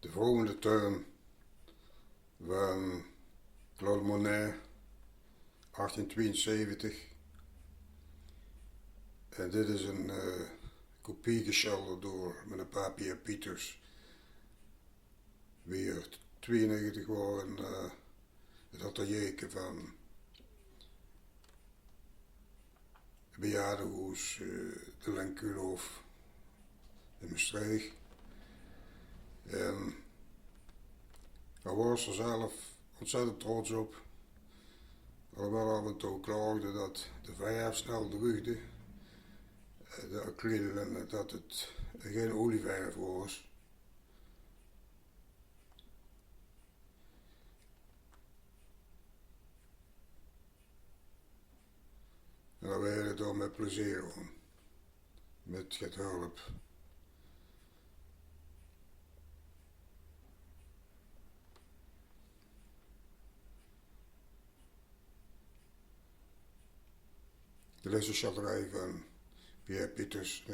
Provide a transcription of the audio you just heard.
de volgende tuin van Claude Monet, 1872. En dit is een kopie geschilderd door mijn pa Pierre Pieters. Weer 92 was het atelier van het bejaardenhuis de Lenkulhof in Maastricht. En hij was er zelf ontzettend trots op. Alhoewel af en toe klaagde dat de verf snel droogde, de acryl, en dat het geen olieverf was. En dan werd het door met plezier om, met het hulp. Dit is een schilderij van Pierre Pieters, 1920-2013.